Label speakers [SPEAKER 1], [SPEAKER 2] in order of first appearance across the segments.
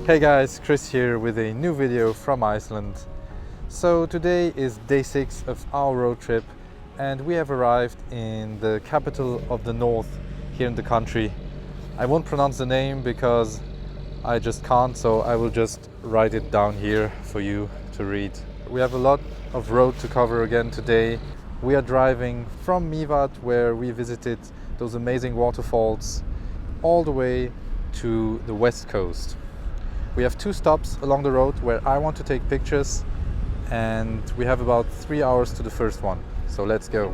[SPEAKER 1] Hey guys, Chris here with a new video from Iceland. So today is day 6 of our road trip and we have arrived in the capital of the north here in the country. I won't pronounce the name because I just can't, so I will just write it down here for you to read. We have a lot of road to cover again today. We are driving from Mývatn, where we visited those amazing waterfalls, all the way to the west coast. We have 2 stops along the road where I want to take pictures, and we have about 3 hours to the first one. So let's go.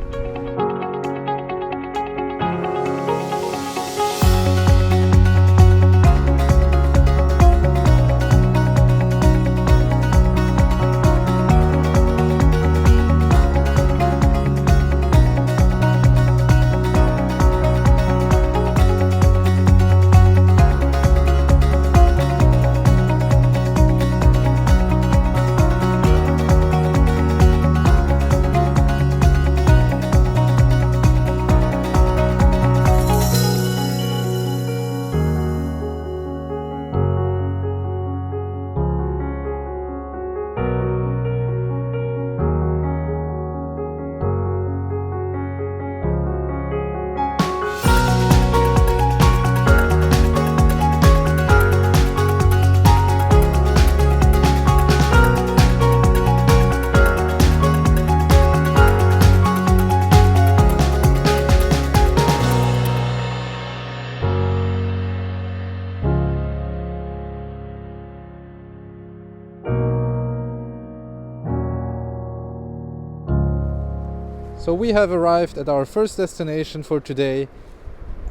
[SPEAKER 1] So we have arrived at our first destination for today,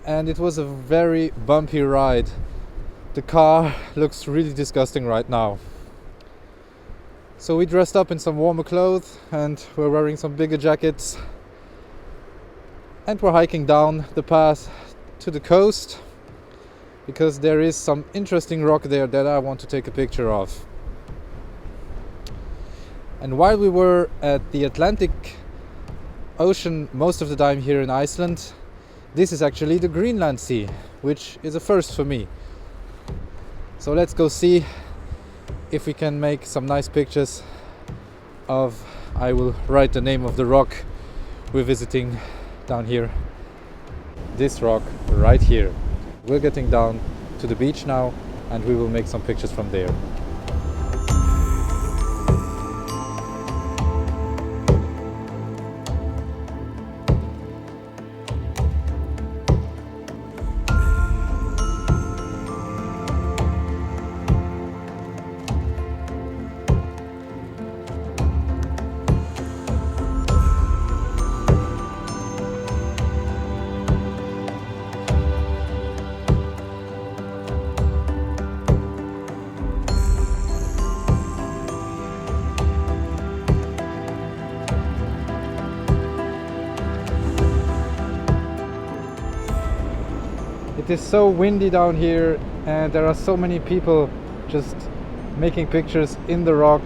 [SPEAKER 1] and it was a very bumpy ride. The car looks really disgusting right now. So we dressed up in some warmer clothes and we're wearing some bigger jackets, and we're hiking down the path to the coast because there is some interesting rock there that I want to take a picture of. And while we were at the Atlantic Ocean most of the time here in Iceland, this is actually the Greenland Sea, which is a first for me. So let's go see if we can make some nice pictures of, I will write the name of the rock we're visiting down here. This rock right here. We're getting down to the beach now and we will make some pictures from there. It is so windy down here and there are so many people just making pictures in the rock.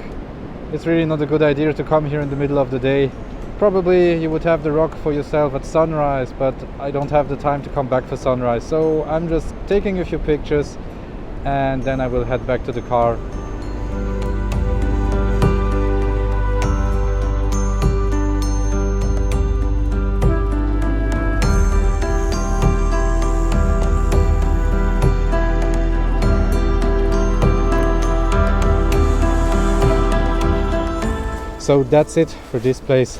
[SPEAKER 1] It's really not a good idea to come here in the middle of the day. Probably you would have the rock for yourself at sunrise, but I don't have the time to come back for sunrise. So I'm just taking a few pictures and then I will head back to the car. So that's it for this place.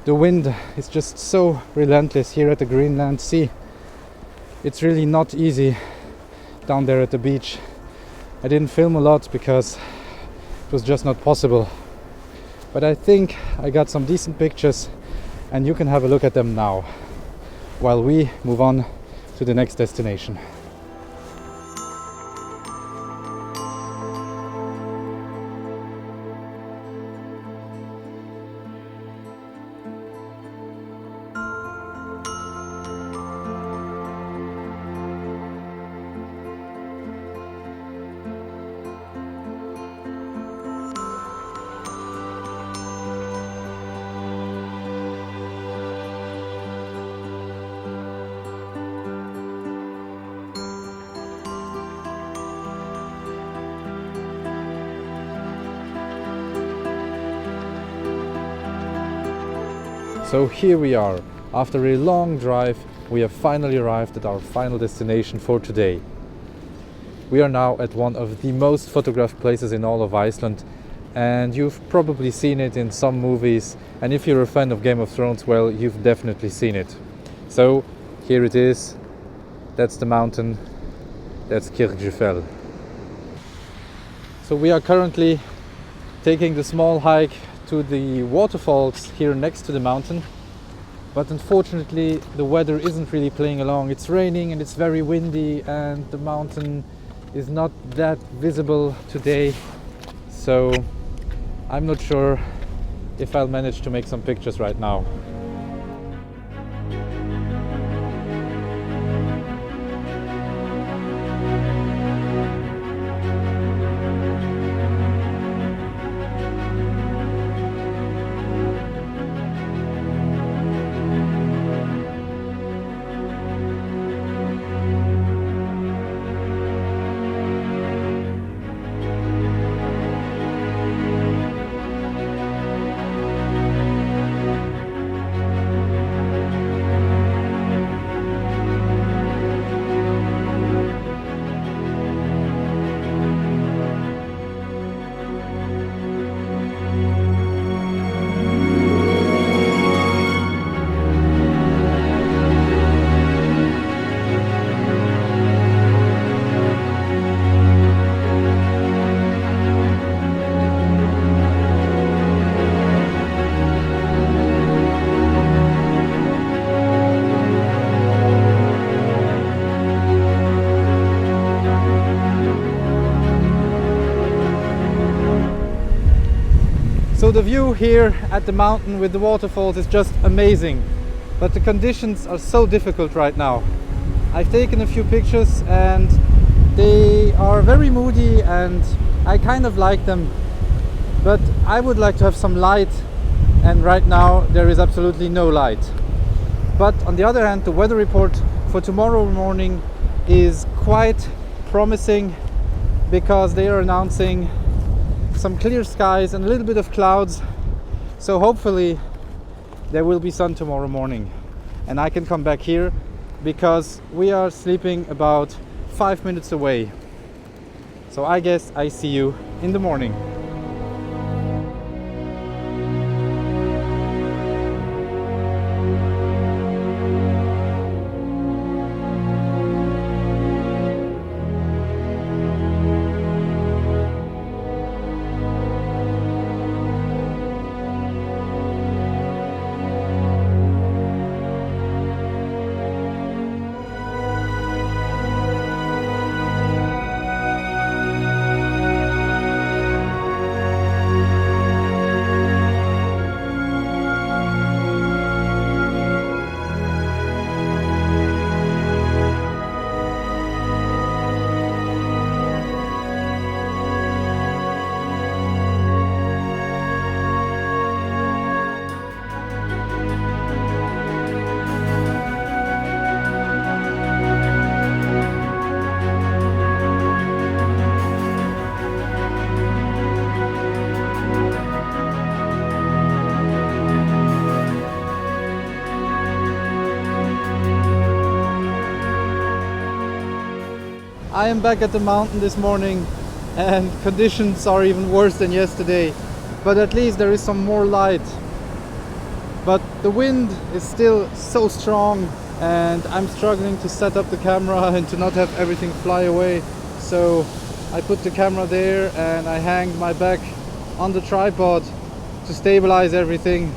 [SPEAKER 1] The wind is just so relentless here at the Greenland Sea. It's really not easy down there at the beach. I didn't film a lot because it was just not possible. But I think I got some decent pictures and you can have a look at them now while we move on to the next destination. So here we are. After a long drive, we have finally arrived at our final destination for today. We are now at one of the most photographed places in all of Iceland, and you've probably seen it in some movies, and if you're a fan of Game of Thrones, well, you've definitely seen it. So here it is. That's the mountain. That's Kirkjufell. So we are currently taking the small hike to the waterfalls here next to the mountain, but unfortunately the weather isn't really playing along. It's raining and it's very windy, and the mountain is not that visible today, so I'm not sure if I'll manage to make some pictures right now. So the view here at the mountain with the waterfalls is just amazing, but the conditions are so difficult right now. I've taken a few pictures and they are very moody, and I kind of like them, but I would like to have some light, and right now there is absolutely no light. But on the other hand, the weather report for tomorrow morning is quite promising, because they are announcing some clear skies and a little bit of clouds, so hopefully there will be sun tomorrow morning and I can come back here, because we are sleeping about 5 minutes away. So I guess I see you in the morning. I am back at the mountain this morning, and conditions are even worse than yesterday, but at least there is some more light. But the wind is still so strong, and I'm struggling to set up the camera and to not have everything fly away. So I put the camera there and I hanged my back on the tripod to stabilize everything.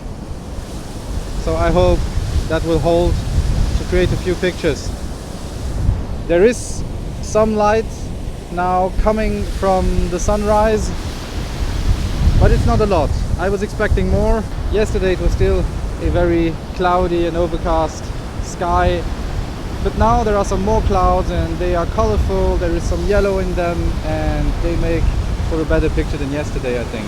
[SPEAKER 1] So I hope that will hold to create a few pictures. There is some light now coming from the sunrise, but it's not a lot. I was expecting more. Yesterday it was still a very cloudy and overcast sky, but now there are some more clouds and they are colorful. There is some yellow in them and they make for a better picture than yesterday, I think.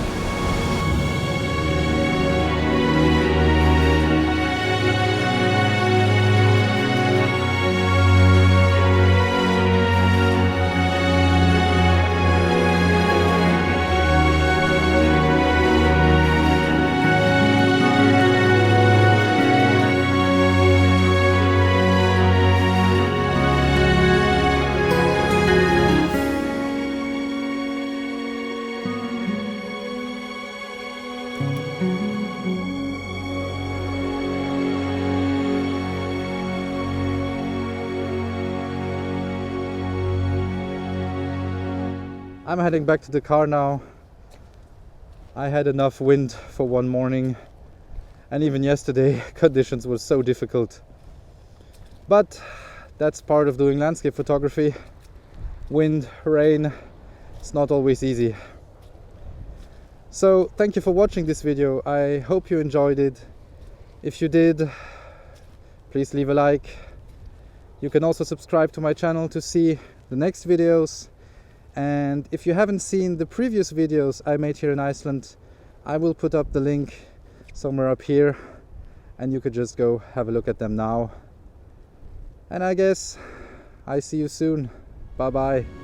[SPEAKER 1] I'm heading back to the car now. I had enough wind for one morning, and even yesterday conditions were so difficult. But that's part of doing landscape photography. Wind, rain, it's not always easy. So thank you for watching this video. I hope you enjoyed it. If you did, please leave a like. You can also subscribe to my channel to see the next videos. And if you haven't seen the previous videos I made here in Iceland, I will put up the link somewhere up here, and you could just go have a look at them now. And I guess I see you soon. Bye bye.